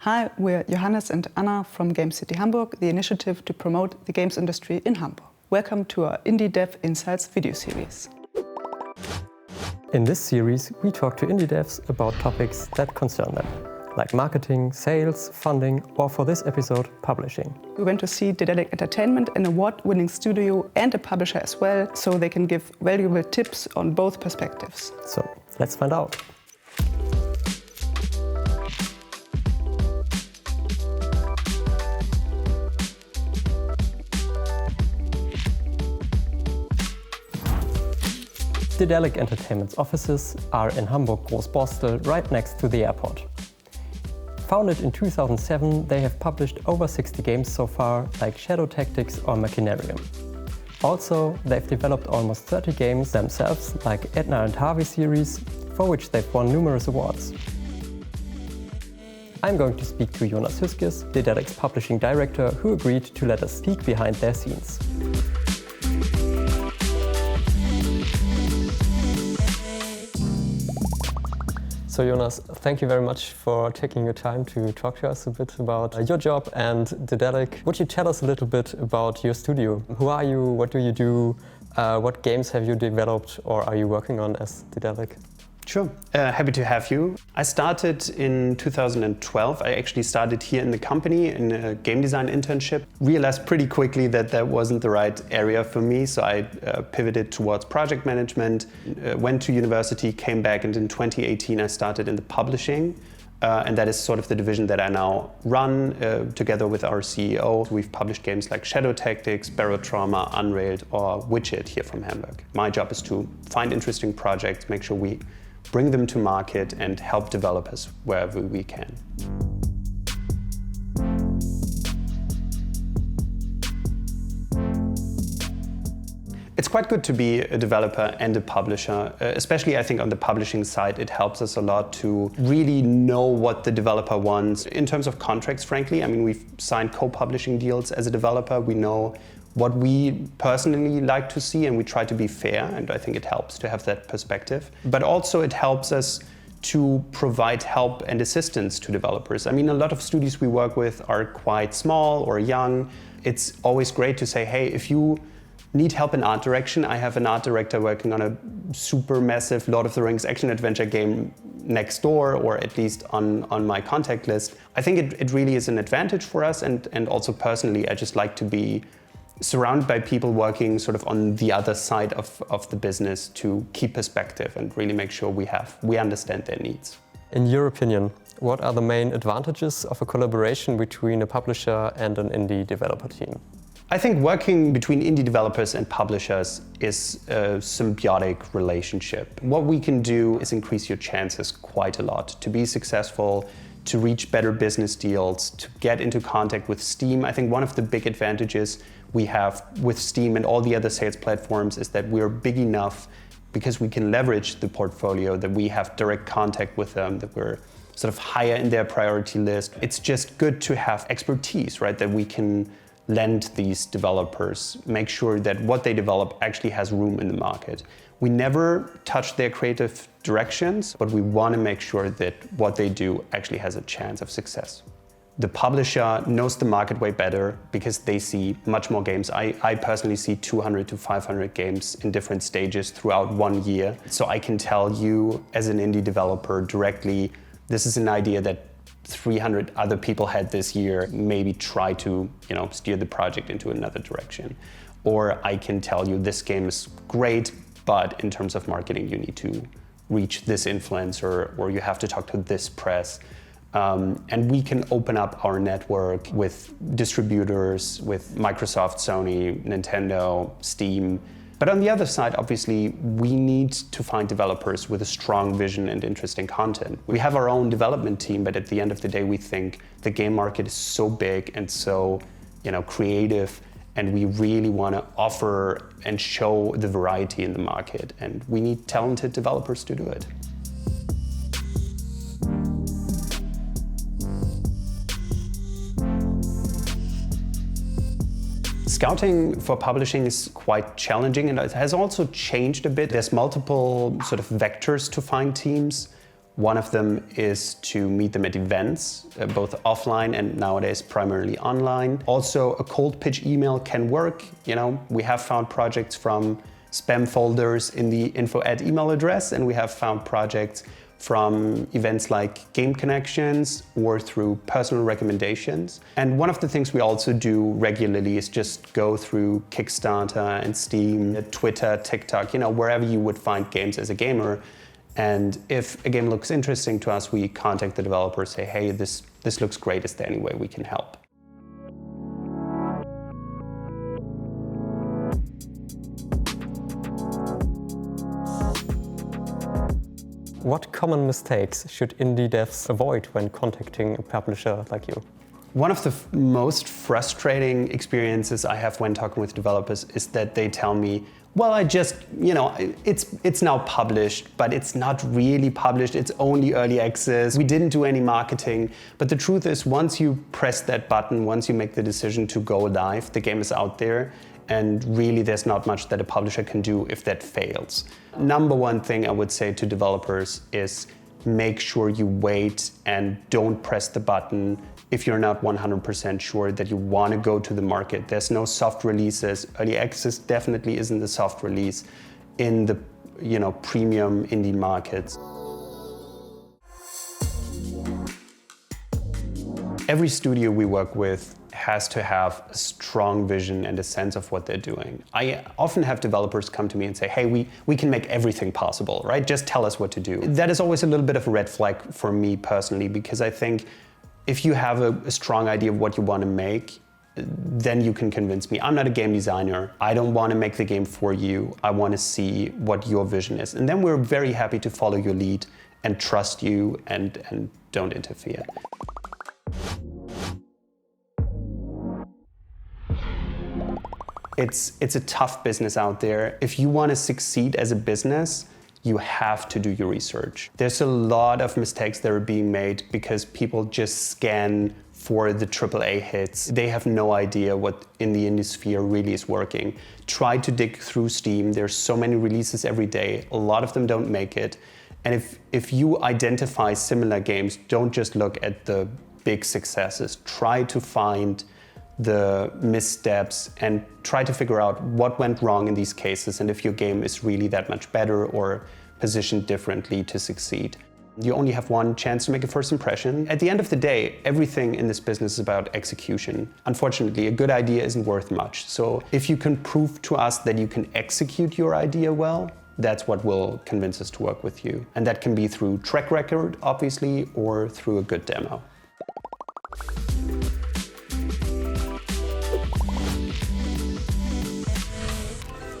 Hi, we're Johannes and Anna from Gamecity Hamburg, the initiative to promote the games industry in Hamburg. Welcome to our Indie Dev Insights video series. In this series, we talk to indie devs about topics that concern them, like marketing, sales, funding, or for this episode, publishing. We went to see Daedalic Entertainment, an award-winning studio and a publisher as well, so they can give valuable tips on both perspectives. So, let's find out. Daedalic Entertainment's offices are in Hamburg-Großborstel, right next to the airport. Founded in 2007, they have published over 60 games so far, like Shadow Tactics or Machinarium. Also, they've developed almost 30 games themselves, like Edna and Harvey series, for which they've won numerous awards. I'm going to speak to Jonas Hüsges, Daedalic's publishing director, who agreed to let us peek behind their scenes. So Jonas, thank you very much for taking your time to talk to us a bit about your job and Daedalic. Would you tell us a little bit about your studio? Who are you? What do you do? What games have you developed or are you working on as Daedalic? Sure, happy to have you. I started in 2012. I actually started here in the company in a game design internship. Realized pretty quickly that that wasn't the right area for me, so I pivoted towards project management, went to university, came back, and in 2018 I started in the publishing. And that is sort of the division that I now run together with our CEO. We've published games like Shadow Tactics, Barotrauma, Unrailed, or Widget here from Hamburg. My job is to find interesting projects, make sure we bring them to market and help developers wherever we can. It's quite good to be a developer and a publisher, especially I think on the publishing side. It helps us a lot to really know what the developer wants. In terms of contracts, frankly, I mean, we've signed co-publishing deals as a developer. We know what we personally like to see and we try to be fair, and I think it helps to have that perspective. But also it helps us to provide help and assistance to developers. I mean, a lot of studios we work with are quite small or young. It's always great to say, hey, if you need help in art direction, I have an art director working on a super massive Lord of the Rings action-adventure game next door, or at least on my contact list. I think it really is an advantage for us, and also personally, I just like to be surrounded by people working sort of on the other side of the business to keep perspective and really make sure we understand their needs. In your opinion, what are the main advantages of a collaboration between a publisher and an indie developer team? I think working between indie developers and publishers is a symbiotic relationship. What we can do is increase your chances quite a lot to be successful, to reach better business deals, to get into contact with Steam. I think one of the big advantages we have with Steam and all the other sales platforms is that we're big enough because we can leverage the portfolio, that we have direct contact with them, that we're sort of higher in their priority list. It's just good to have expertise, right? That we can lend these developers, make sure that what they develop actually has room in the market. We never touch their creative directions, but we want to make sure that what they do actually has a chance of success. The publisher knows the market way better because they see much more games. I personally see 200 to 500 games in different stages throughout 1 year. So I can tell you as an indie developer directly, this is an idea that 300 other people had this year, maybe try to steer the project into another direction. Or I can tell you this game is great, but in terms of marketing, you need to reach this influencer or you have to talk to this press. And we can open up our network with distributors, with Microsoft, Sony, Nintendo, Steam. But on the other side, obviously, we need to find developers with a strong vision and interesting content. We have our own development team, but at the end of the day, we think the game market is so big and so creative, and we really want to offer and show the variety in the market. And we need talented developers to do it. Scouting for publishing is quite challenging, and it has also changed a bit. There's multiple sort of vectors to find teams. One of them is to meet them at events, both offline and nowadays primarily online. Also, a cold pitch email can work. You know, we have found projects from spam folders in the info at email address, and we have found projects from events like Game Connections or through personal recommendations. And one of the things we also do regularly is just go through Kickstarter and Steam, Twitter, TikTok, you know, wherever you would find games as a gamer. And if a game looks interesting to us, we contact the developer, say, hey, this looks great, is there any way we can help? What common mistakes should indie devs avoid when contacting a publisher like you? One of the most frustrating experiences I have when talking with developers is that they tell me, well, I just, you know, it's now published, but it's not really published, it's only early access, we didn't do any marketing. But the truth is, once you press that button, once you make the decision to go live, the game is out there, and really there's not much that a publisher can do if that fails. Number one thing I would say to developers is make sure you wait and don't press the button if you're not 100% sure that you want to go to the market. There's no soft releases. Early access definitely isn't a soft release in the, you know, premium indie markets. Every studio we work with has to have a strong vision and a sense of what they're doing. I often have developers come to me and say, hey, we can make everything possible, right? Just tell us what to do. That is always a little bit of a red flag for me personally, because I think if you have a strong idea of what you want to make, then you can convince me. I'm not a game designer. I don't want to make the game for you. I want to see what your vision is. And then we're very happy to follow your lead and trust you and don't interfere. It's a tough business out there. If you want to succeed as a business, you have to do your research. There's a lot of mistakes that are being made because people just scan for the AAA hits. They have no idea what in the indie sphere really is working. Try to dig through Steam. There's so many releases every day. A lot of them don't make it. And if you identify similar games, don't just look at the big successes. Try to find the missteps and try to figure out what went wrong in these cases and if your game is really that much better or positioned differently to succeed. You only have one chance to make a first impression. At the end of the day, everything in this business is about execution. Unfortunately, a good idea isn't worth much. So if you can prove to us that you can execute your idea well, that's what will convince us to work with you. And that can be through track record, obviously, or through a good demo.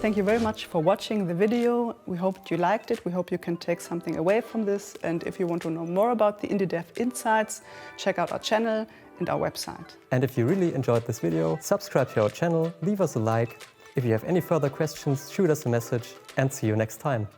Thank you very much for watching the video. We hope you liked it. We hope you can take something away from this. And if you want to know more about the Indie Dev Insights, check out our channel and our website. And if you really enjoyed this video, subscribe to our channel, leave us a like. If you have any further questions, shoot us a message, and see you next time.